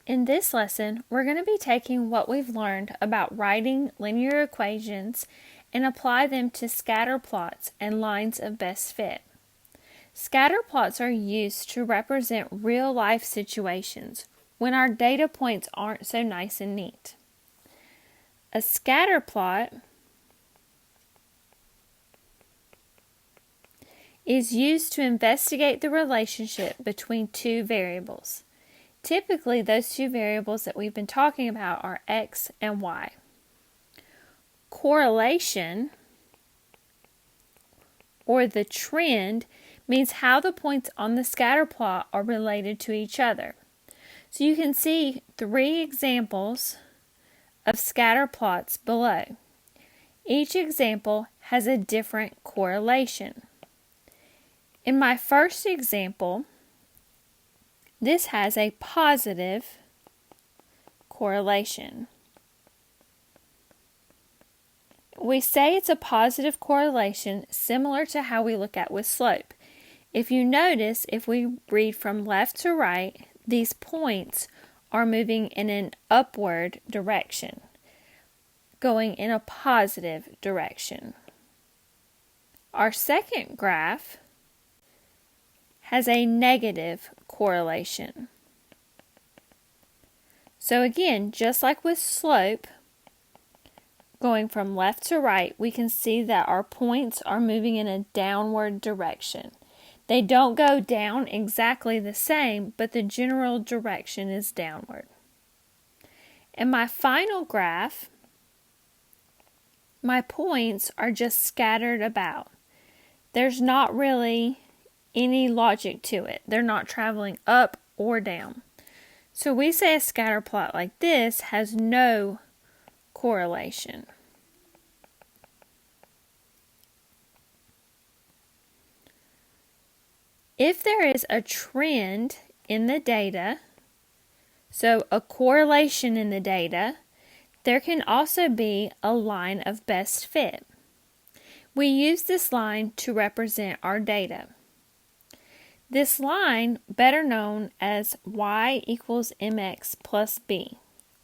In this lesson, we're going to be taking what we've learned about writing linear equations and apply them to scatter plots and lines of best fit. Scatter plots are used to represent real-life situations when our data points aren't so nice and neat. A scatter plot is used to investigate the relationship between two variables. Typically, those two variables that we've been talking about are x and y. Correlation, or the trend, means how the points on the scatter plot are related to each other. So you can see 3 examples of scatter plots below. Each example has a different correlation. In my first example, this has a positive correlation. We say it's a positive correlation similar to how we look at with slope. If you notice, if we read from left to right, these points are moving in an upward direction, going in a positive direction. Our second graph has a negative correlation. So again, just like with slope, going from left to right, we can see that our points are moving in a downward direction. They don't go down exactly the same, but the general direction is downward. In my final graph, my points are just scattered about. There's not really any logic to it. They're not traveling up or down. So we say a scatter plot like this has no correlation. If there is a trend in the data, so a correlation in the data, there can also be a line of best fit. We use this line to represent our data. This line, better known as y equals mx plus b,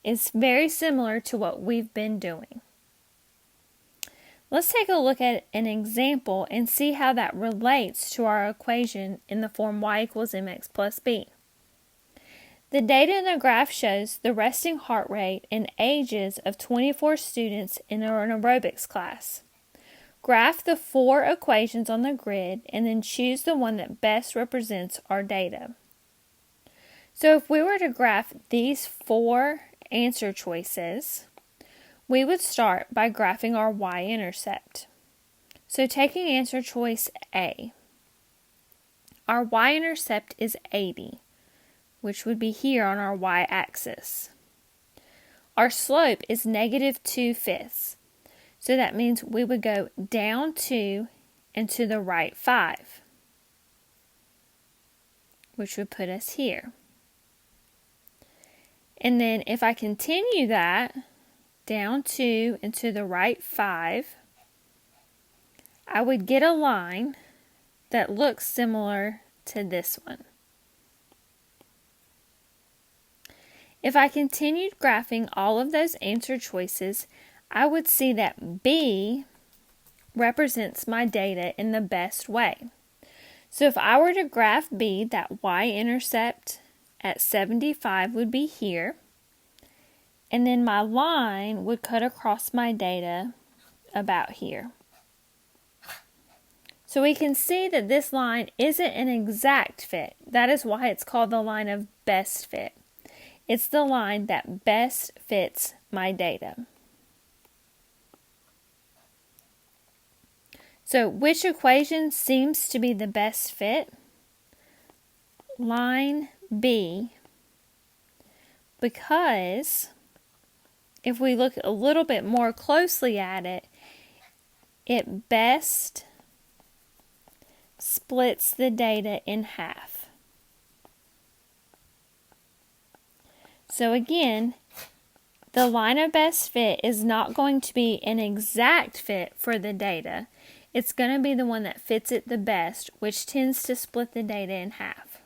is very similar to what we've been doing. Let's take a look at an example and see how that relates to our equation in the form y equals mx plus b. The data in the graph shows the resting heart rate and ages of 24 students in an aerobics class. Graph the 4 equations on the grid and then choose the one that best represents our data. So if we were to graph these 4 answer choices, we would start by graphing our Y-intercept. So taking answer choice A, our Y-intercept is 80, which would be here on our Y-axis. Our slope is negative 2/5. So that means we would go down 2 and to the right 5, which would put us here. And then if I continue that, down 2 and to the right 5, I would get a line that looks similar to this one. If I continued graphing all of those answer choices, I would see that B represents my data in the best way. So if I were to graph B, that Y-intercept at 75 would be here, and then my line would cut across my data about here. So we can see that this line isn't an exact fit. That is why it's called the line of best fit. It's the line that best fits my data. So which equation seems to be the best fit? Line B, because if we look a little bit more closely at it, it best splits the data in half. So again, the line of best fit is not going to be an exact fit for the data. It's going to be the one that fits it the best, which tends to split the data in half.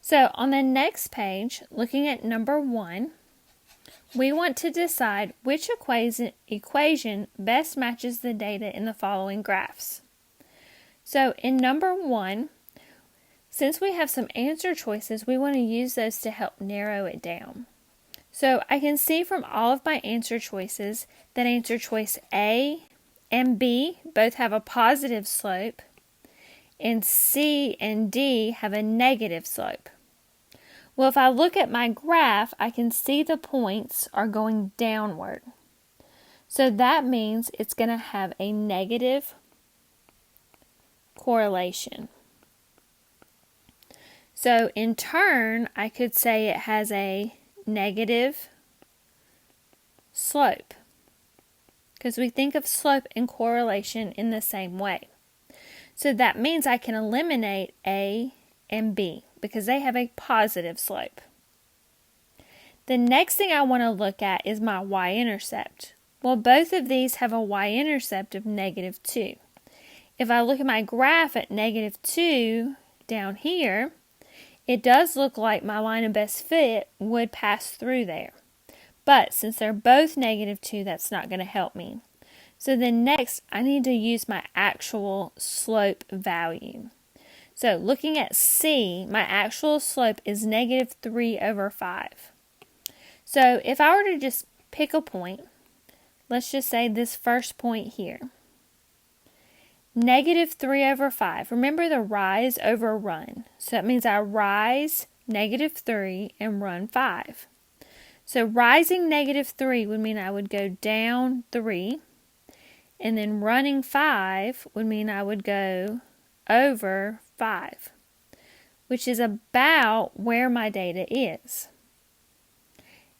So on the next page, looking at number 1, we want to decide which equation best matches the data in the following graphs. So in number 1, since we have some answer choices, we want to use those to help narrow it down. So I can see from all of my answer choices that answer choice A and B both have a positive slope, and C and D have a negative slope. Well, if I look at my graph, I can see the points are going downward. So that means it's going to have a negative correlation. So in turn, I could say it has a negative slope, because we think of slope and correlation in the same way. So that means I can eliminate A and B because they have a positive slope. The next thing I want to look at is my Y-intercept. Well, both of these have a Y-intercept of -2. If I look at my graph at -2 down here, it does look like my line of best fit would pass through there. But since they're both -2, that's not going to help me. So then next, I need to use my actual slope value. So looking at C, my actual slope is -3/5. So if I were to just pick a point, let's just say this first point here. -3/5. Remember the rise over run. So that means I rise -3 and run 5. So rising -3 would mean I would go down 3. And then running 5 would mean I would go over 5, which is about where my data is.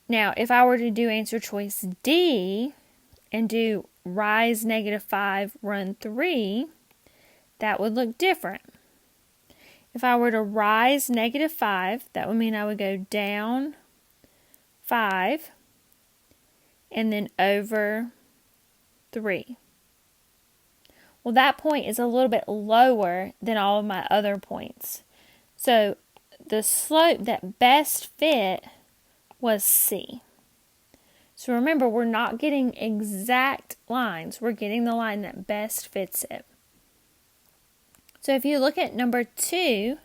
Now, if I were to do answer choice D and do rise -5, run 3, that would look different. If I were to rise -5, that would mean I would go down 5 and then over 3. Well, that point is a little bit lower than all of my other points. So the slope that best fit was C. So remember, we're not getting exact lines. We're getting the line that best fits it. So if you look at number 2,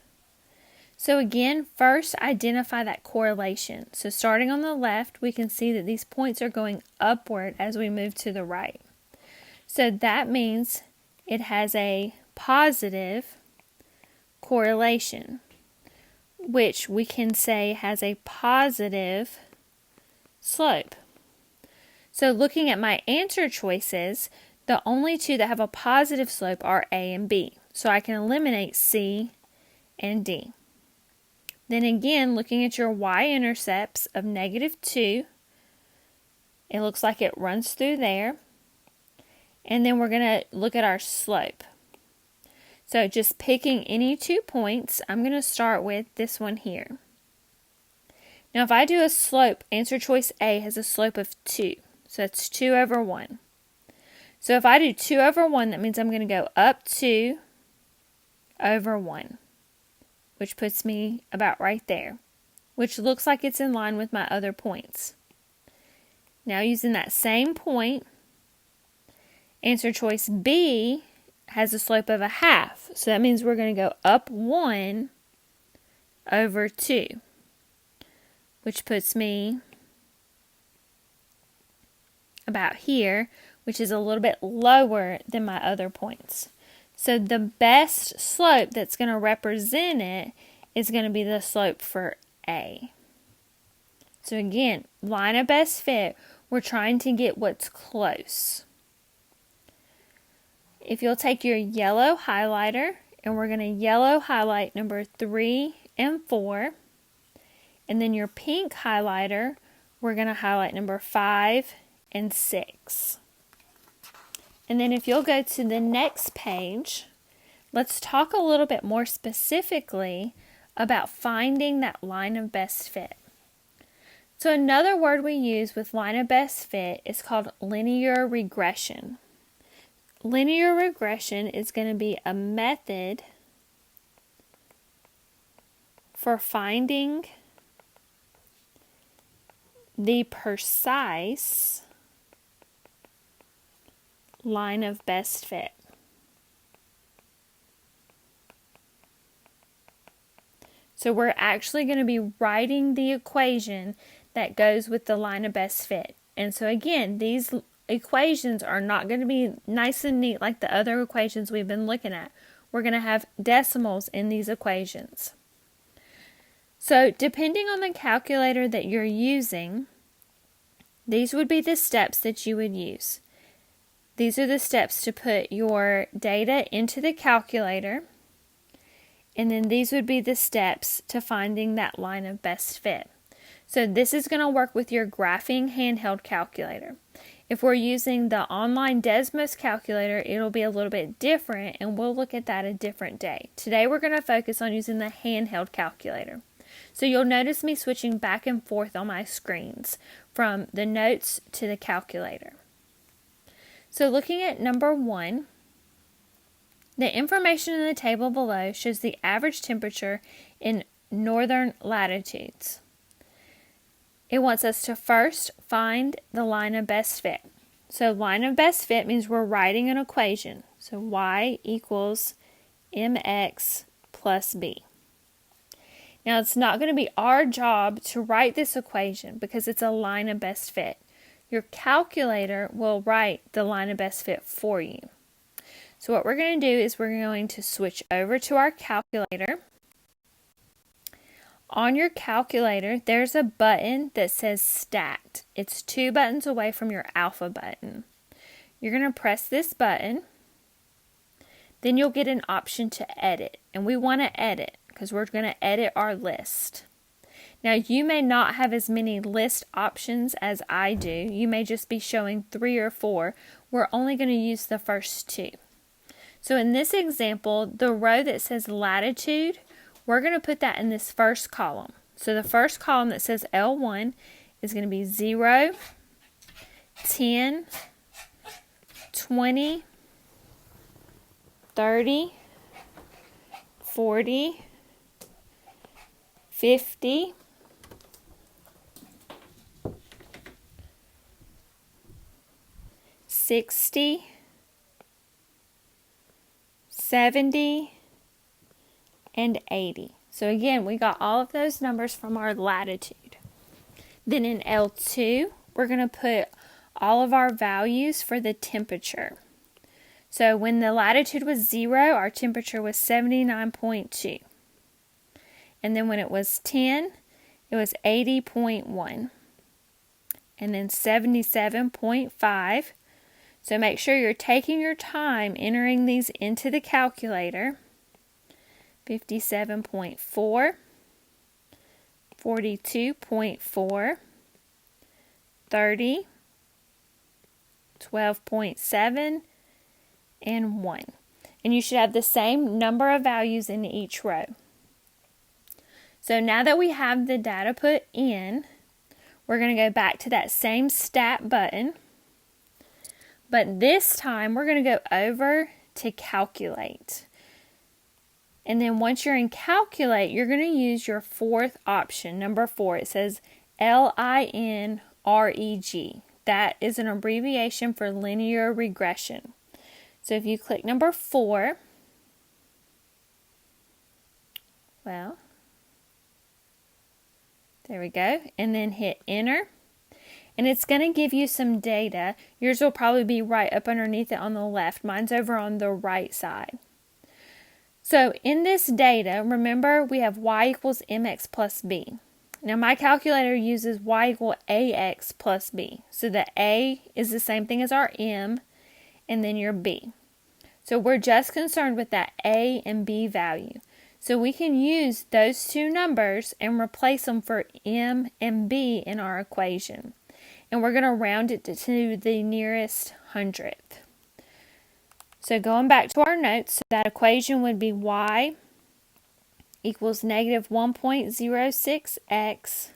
so again, first identify that correlation. So starting on the left, we can see that these points are going upward as we move to the right. So that means it has a positive correlation, which we can say has a positive slope. So looking at my answer choices, the only two that have a positive slope are A and B. So I can eliminate C and D. Then again, looking at your Y-intercepts of -2, it looks like it runs through there. And then we're going to look at our slope. So just picking any 2 points, I'm going to start with this one here. Now if I do a slope, answer choice A has a slope of 2. So that's 2/1. So if I do 2/1, that means I'm going to go up 2/1, which puts me about right there, which looks like it's in line with my other points. Now using that same point, answer choice B has a slope of 1/2. So that means we're going to go up 1/2, which puts me about here, which is a little bit lower than my other points. So the best slope that's going to represent it is going to be the slope for A. So again, line of best fit, we're trying to get what's close. If you'll take your yellow highlighter, and we're going to yellow highlight number 3 and 4, and then your pink highlighter, we're going to highlight number 5 and 6. And then if you'll go to the next page, let's talk a little bit more specifically about finding that line of best fit. So another word we use with line of best fit is called linear regression. Linear regression is going to be a method for finding the precise line of best fit. So we're actually going to be writing the equation that goes with the line of best fit. And so again, these equations are not going to be nice and neat like the other equations we've been looking at. We're going to have decimals in these equations. So depending on the calculator that you're using, these would be the steps that you would use. These are the steps to put your data into the calculator. And then these would be the steps to finding that line of best fit. So this is going to work with your graphing handheld calculator. If we're using the online Desmos calculator, it'll be a little bit different, and we'll look at that a different day. Today we're going to focus on using the handheld calculator. So you'll notice me switching back and forth on my screens from the notes to the calculator. So looking at number 1, the information in the table below shows the average temperature in northern latitudes. It wants us to first find the line of best fit. So line of best fit means we're writing an equation. So y equals mx plus b. Now it's not going to be our job to write this equation because it's a line of best fit. Your calculator will write the line of best fit for you. So what we're going to do is we're going to switch over to our calculator. On your calculator, there's a button that says Stat. It's 2 buttons away from your alpha button. You're going to press this button. Then you'll get an option to edit. And we want to edit because we're going to edit our list. Now, you may not have as many list options as I do. You may just be showing 3 or 4. We're only going to use the first 2. So in this example, the row that says latitude, we're going to put that in this first column. So the first column that says L1 is going to be 0, 10, 20, 30, 40, 50, 60, 70, and 80. So again, we got all of those numbers from our latitude. Then in L2, we're going to put all of our values for the temperature. So when the latitude was 0, our temperature was 79.2. And then when it was 10, it was 80.1. And then 77.5. So make sure you're taking your time entering these into the calculator. 57.4, 42.4, 30, 12.7, and 1. And you should have the same number of values in each row. So now that we have the data put in, we're going to go back to that same Stat button. But this time, we're going to go over to Calculate. And then once you're in Calculate, you're going to use your fourth option, number 4. It says LINREG. That is an abbreviation for linear regression. So if you click number 4, well, there we go. And then hit Enter. And it's going to give you some data. Yours will probably be right up underneath it on the left. Mine's over on the right side. So in this data, remember we have y equals mx plus b. Now my calculator uses y equal ax plus b. So the a is the same thing as our m and then your b. So we're just concerned with that a and b value. So we can use those two numbers and replace them for m and b in our equation. And we're going to round it to the nearest hundredth. So going back to our notes, that equation would be y equals negative 1.06x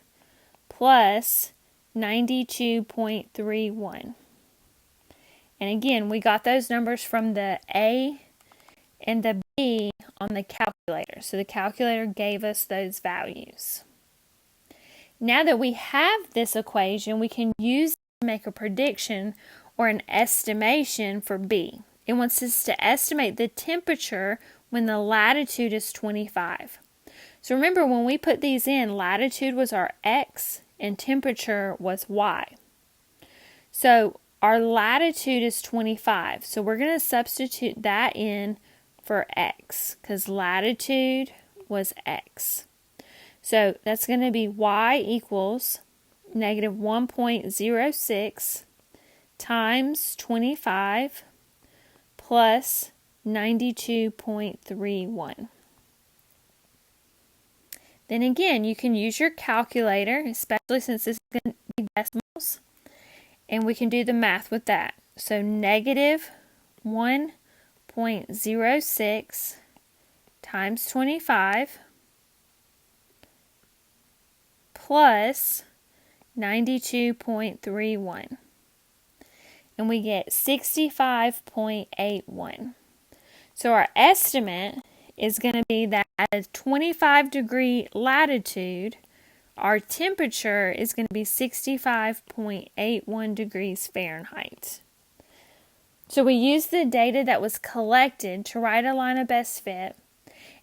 plus 92.31. And again, we got those numbers from the A and the B on the calculator. So the calculator gave us those values. Now that we have this equation, we can use it to make a prediction or an estimation for B. It wants us to estimate the temperature when the latitude is 25. So remember, when we put these in, latitude was our X and temperature was Y. So our latitude is 25. So we're going to substitute that in for X because latitude was X. So that's going to be Y equals negative 1.06 times 25 plus 92.31. Then again, you can use your calculator, especially since this is going to be decimals, and we can do the math with that. So negative 1.06 times 25 plus 92.31. And we get 65.81. So our estimate is going to be that at a 25-degree latitude, our temperature is going to be 65.81 degrees Fahrenheit. So we use the data that was collected to write a line of best fit,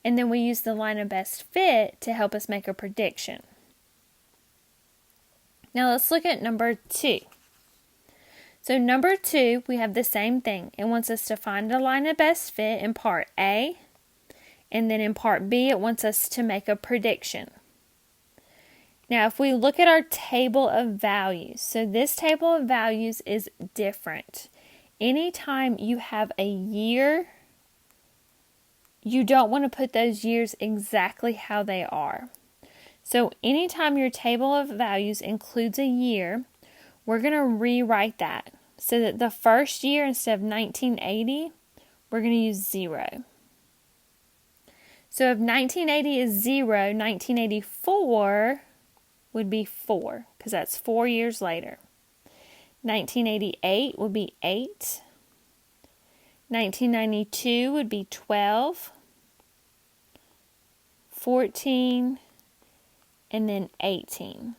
and then we use the line of best fit to help us make a prediction. Now let's look at number 2. So number 2, we have the same thing. It wants us to find a line of best fit in part A, and then in part B, it wants us to make a prediction. Now, if we look at our table of values, so this table of values is different. Anytime you have a year, you don't want to put those years exactly how they are. So anytime your table of values includes a year, we're going to rewrite that so that the first year, instead of 1980, we're going to use 0. So if 1980 is 0, 1984 would be 4, because that's 4 years later. 1988 would be 8. 1992 would be 12, 14, and then 18.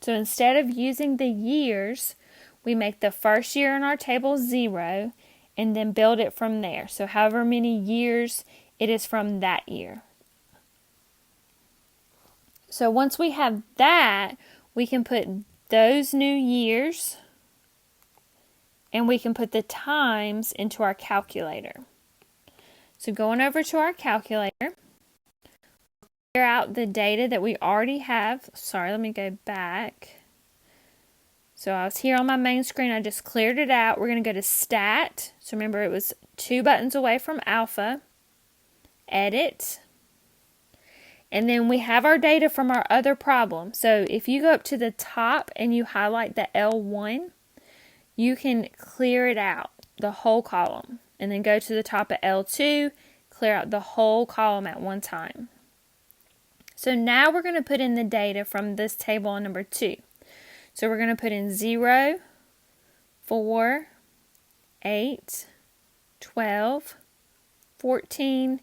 So instead of using the years, we make the first year in our table 0 and then build it from there. So however many years it is from that year. So once we have that, we can put those new years and we can put the times into our calculator. So going over to our calculator, clear out the data that we already have. Sorry, let me go back. So I was here on my main screen. I just cleared it out. We're going to go to Stat. So remember, it was 2 buttons away from Alpha. Edit. And then we have our data from our other problem. So if you go up to the top and you highlight the L1, you can clear it out, the whole column. And then go to the top of L2, clear out the whole column at one time. So now we're going to put in the data from this table on number 2. So we're going to put in 0, 4, 8, 12, 14,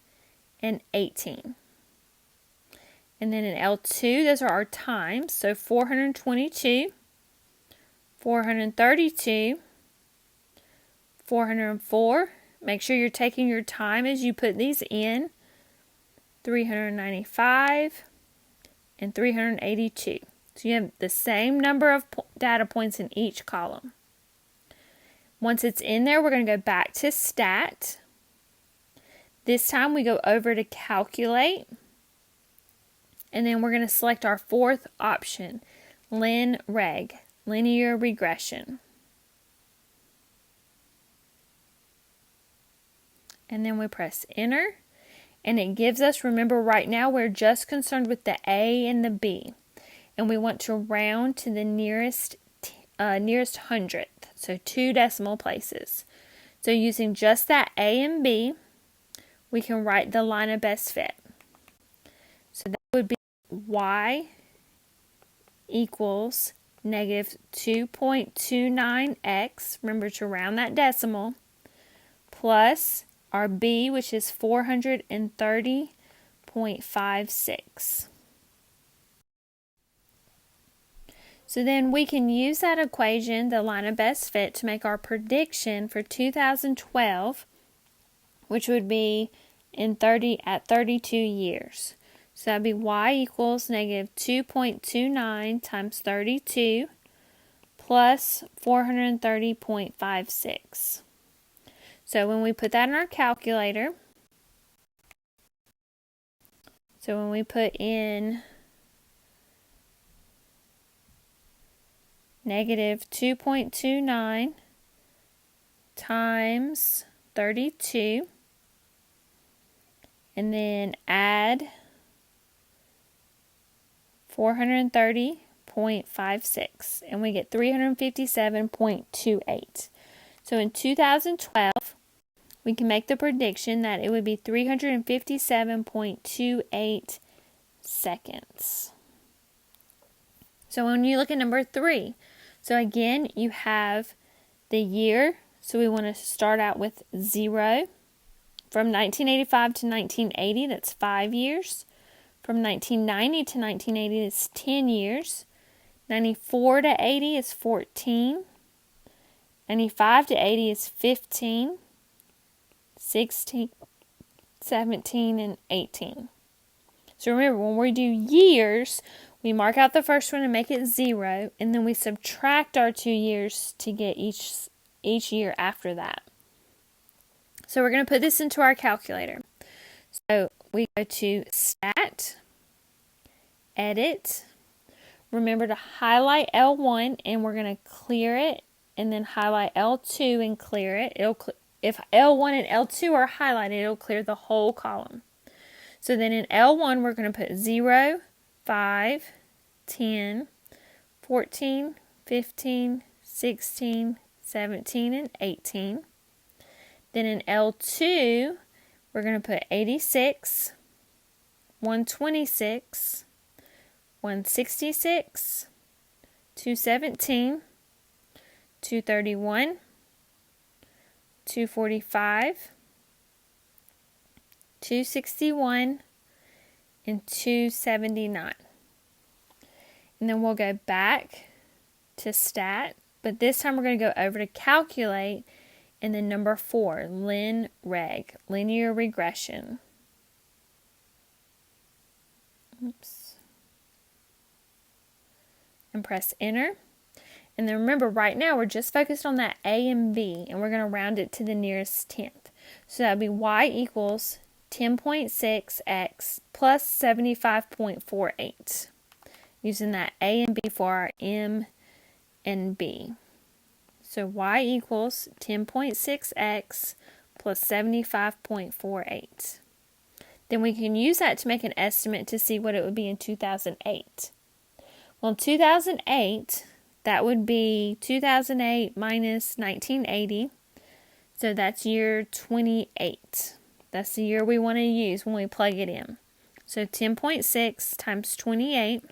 and 18. And then in L2, those are our times. So 422, 432, 404. Make sure you're taking your time as you put these in. 395 and 382. So you have the same number of data points in each column. Once it's in there, we're going to go back to Stat. This time we go over to Calculate. And then we're going to select our fourth option, LinReg, Linear Regression. And then we press Enter. And it gives us, remember right now we're just concerned with the A and the B. And we want to round to the nearest hundredth, so 2 decimal places. So using just that A and B, we can write the line of best fit. So that would be Y equals negative 2.29x, remember to round that decimal, plus our B, which is 430.56. So then we can use that equation, the line of best fit, to make our prediction for 2012, which would be at 32 years. So that would be y equals negative 2.29 times 32 plus 430.56. So when we put that in our calculator, so when we put in negative 2.29 times 32, and then add 430.56, and we get 357.28. So in 2012, we can make the prediction that it would be 357.28 seconds. So when you look at number 3, so again, you have the year, so we want to start out with 0. From 1985 to 1980, that's 5 years. From 1990 to 1980, it's 10 years. 94 to 80 is 14. 95 to 80 is 15. 16, 17, and 18. So remember, when we do years, we mark out the first one and make it 0, and then we subtract our 2 years to get each year after that. So we're going to put this into our calculator. So we go to Stat, Edit. Remember to highlight L1, and we're going to clear it, and then highlight L2 and clear it. If L1 and L2 are highlighted, it'll clear the whole column. So then in L1, we're going to put 0, 5, 10, 14, 15, 16, 17, and 18. Then in L2, we're going to put 86, 126, 166, 217, 231, 245, 261, and 279. And then we'll go back to Stat, but this time we're going to go over to Calculate, and then number 4, linear regression. Oops. And press Enter. And then remember, right now we're just focused on that A and B, and we're going to round it to the nearest tenth. So that would be y equals 10.6x plus 75.48. Using that A and B for our M and B. So y equals 10.6x plus 75.48. Then we can use that to make an estimate to see what it would be in 2008. Well, in 2008, that would be 2008 minus 1980. So that's year 28. That's the year we want to use when we plug it in. So 10.6 times 28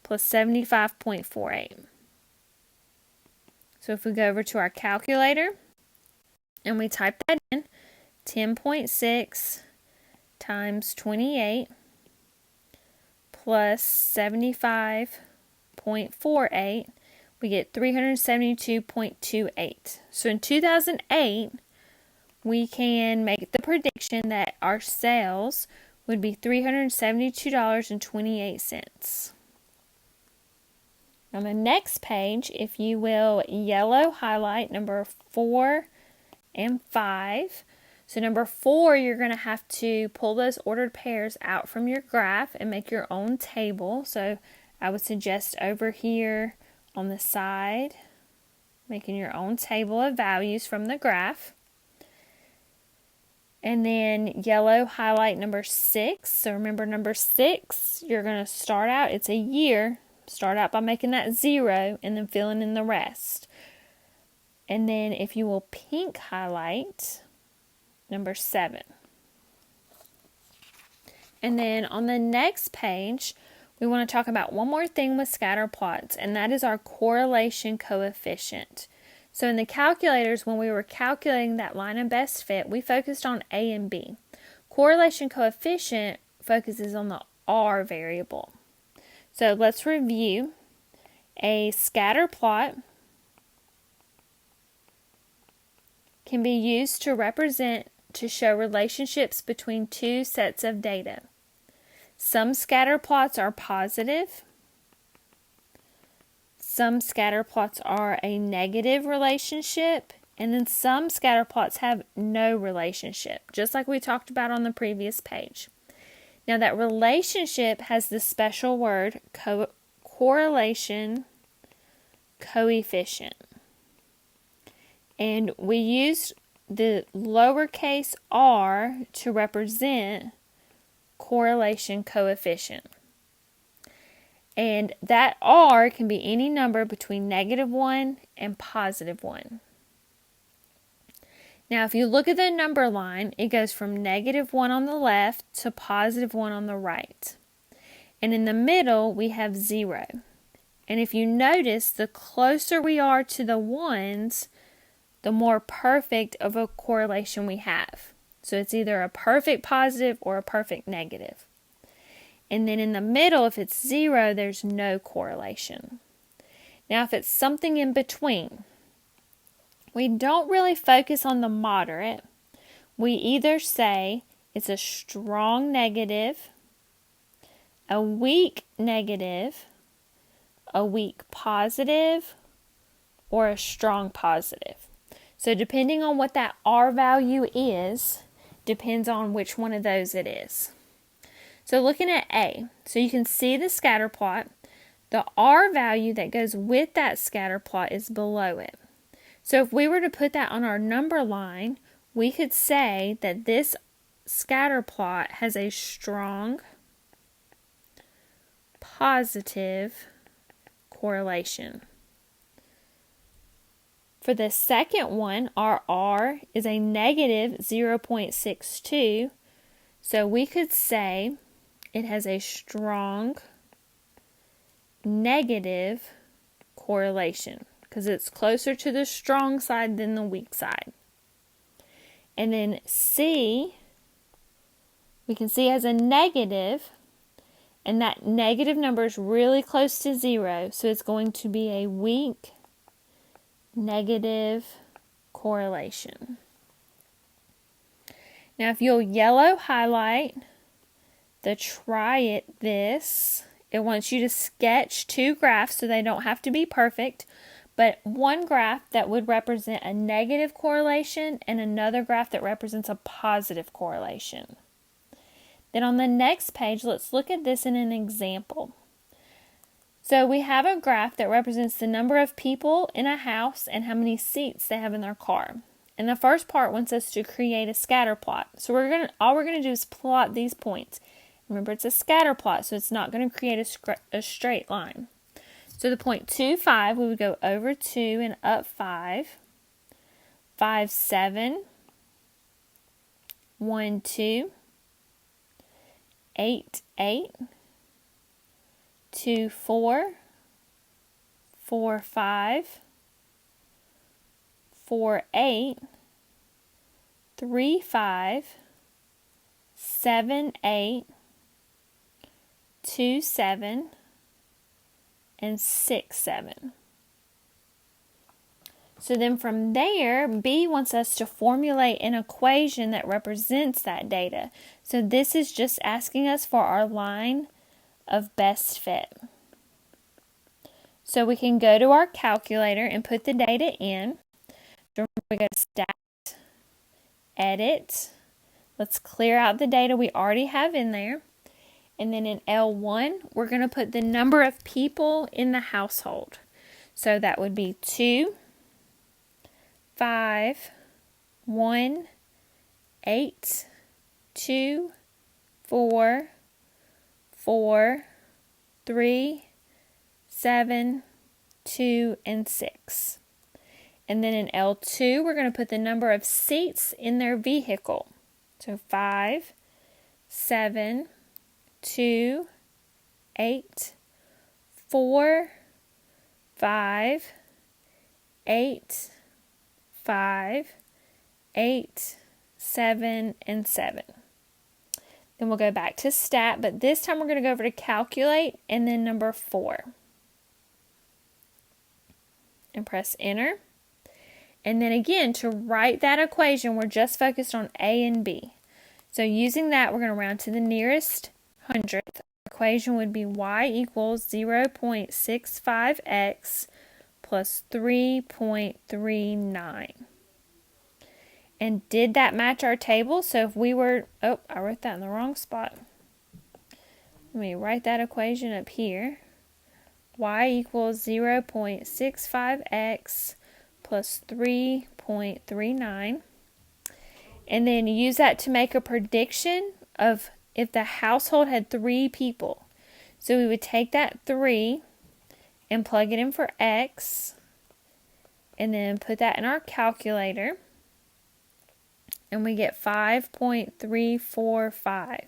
plus 75.48. So if we go over to our calculator and we type that in, 10.6 times 28 plus 75.48, we get 372.28. So in 2008, we can make the prediction that our sales would be $372.28. On the next page, if you will yellow highlight number 4 and 5. So number 4, you're going to have to pull those ordered pairs out from your graph and make your own table. So I would suggest over here on the side, making your own table of values from the graph. And then yellow highlight number 6. So remember number 6, you're going to start out, it's a year. Start out by making that 0 and then filling in the rest. And then if you will pink highlight number 7. And then on the next page, we want to talk about one more thing with scatter plots, and that is our correlation coefficient. So in the calculators, when we were calculating that line of best fit, we focused on A and B. Correlation coefficient focuses on the R variable. So let's review. A scatter plot can be used to show relationships between two sets of data. Some scatter plots are positive. Some scatter plots are a negative relationship. And then some scatter plots have no relationship, just like we talked about on the previous page. Now that relationship has the special word correlation coefficient. And we used the lowercase r to represent correlation coefficient. And that r can be any number between -1 and +1. Now, if you look at the number line, it goes from -1 on the left to +1 on the right. And in the middle, we have 0. And if you notice, the closer we are to the ones, the more perfect of a correlation we have. So it's either a perfect positive or a perfect negative. And then in the middle, if it's 0, there's no correlation. Now, if it's something in between, we don't really focus on the moderate. We either say it's a strong negative, a weak negative, a weak positive, or a strong positive. So depending on what that R value is, depends on which one of those it is. So looking at A, so you can see the scatter plot. The R value that goes with that scatter plot is below it. So if we were to put that on our number line, we could say that this scatter plot has a strong positive correlation. For the second one, our R is a negative 0.62. So we could say it has a strong negative correlation because it's closer to the strong side than the weak side. And then C, we can see as a negative, and that negative number is really close to 0, so it's going to be a weak negative correlation. Now if you'll yellow highlight the try this, it wants you to sketch 2 graphs so they don't have to be perfect, but one graph that would represent a negative correlation and another graph that represents a positive correlation. Then on the next page, let's look at this in an example. So we have a graph that represents the number of people in a house and how many seats they have in their car. And the first part wants us to create a scatter plot. So all we're going to do is plot these points. Remember, it's a scatter plot, so it's not going to create a straight line. So the point 2, 5, we would go over 2 and up 5. 5, 7. 1, 2. 8, 8. 2, 4. 4, 5. 4, 8. 3, 5. 7, 8. 2, 7. And 6, 7. So then from there, B wants us to formulate an equation that represents that data. So this is just asking us for our line of best fit. So we can go to our calculator and put the data in. We go to Stat, Edit. Let's clear out the data we already have in there. And then in L1, we're going to put the number of people in the household. So that would be 2, 5, 1, 8, 2, 4, 4, 3, 7, 2, and 6. And then in L2, we're going to put the number of seats in their vehicle. So 5, 7, 2, 8, 4, 5, 8, 5, 8, 7, and 7. Then we'll go back to stat, but this time we're going to go over to calculate and then number 4. And press enter. And then again, to write that equation, we're just focused on A and B. So using that, we're going to round to the nearest hundredth. The equation would be y equals 0.65x plus 3.39. And did that match our table? So if we were, oh, I wrote that in the wrong spot. Let me write that equation up here. Y equals 0.65x plus 3.39. And then use that to make a prediction of if the household had 3 people. So we would take that 3 and plug it in for x, and then put that in our calculator, and we get 5.345.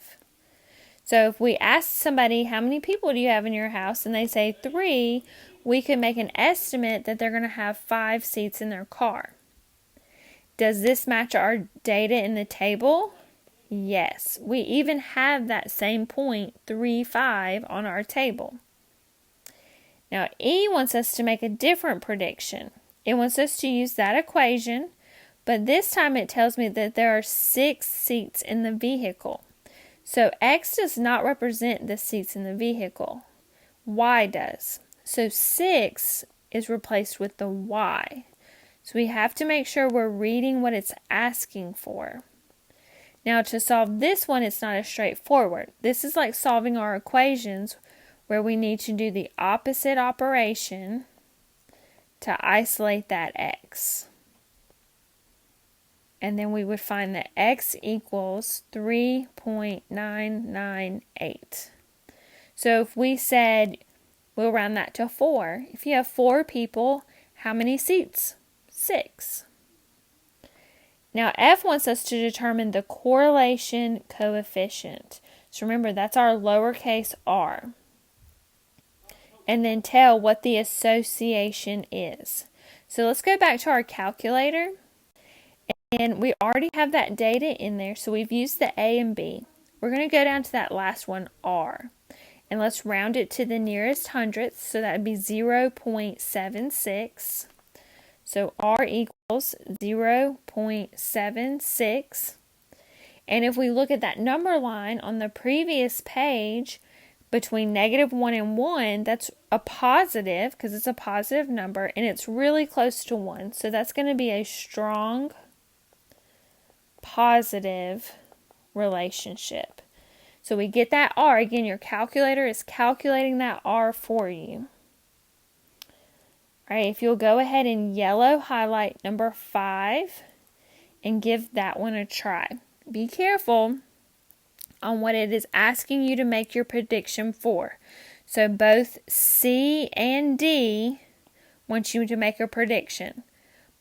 So if we ask somebody, how many people do you have in your house, and they say 3, we could make an estimate that they're going to have 5 seats in their car. Does this match our data in the table? Yes. We even have that same 0.35 on our table. Now, E wants us to make a different prediction. It wants us to use that equation, but this time it tells me that there are 6 seats in the vehicle. So X does not represent the seats in the vehicle. Y does. So 6 is replaced with the Y. So we have to make sure we're reading what it's asking for. Now to solve this one, it's not as straightforward. This is like solving our equations where we need to do the opposite operation to isolate that X. And then we would find that X equals 3.998. So if we said, we'll round that to 4. If you have 4 people, how many seats? 6. Now F wants us to determine the correlation coefficient. So remember, that's our lowercase r. And then tell what the association is. So let's go back to our calculator. And we already have that data in there, so we've used the A and B. We're going to go down to that last one, R. And let's round it to the nearest hundredth, so that would be 0.76. So R equals 0.76. And if we look at that number line on the previous page, between -1 and 1, that's a positive, because it's a positive number, and it's really close to 1. So that's going to be a strong positive relationship. So we get that R. Again, your calculator is calculating that R for you. All right, if you'll go ahead and yellow highlight number 5 and give that one a try. Be careful on what it is asking you to make your prediction for. So both C and D want you to make a prediction.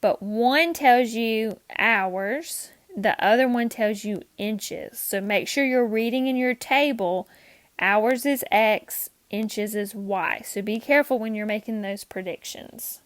But one tells you hours, the other one tells you inches. So make sure you're reading in your table, hours is X, inches is Y. So be careful when you're making those predictions.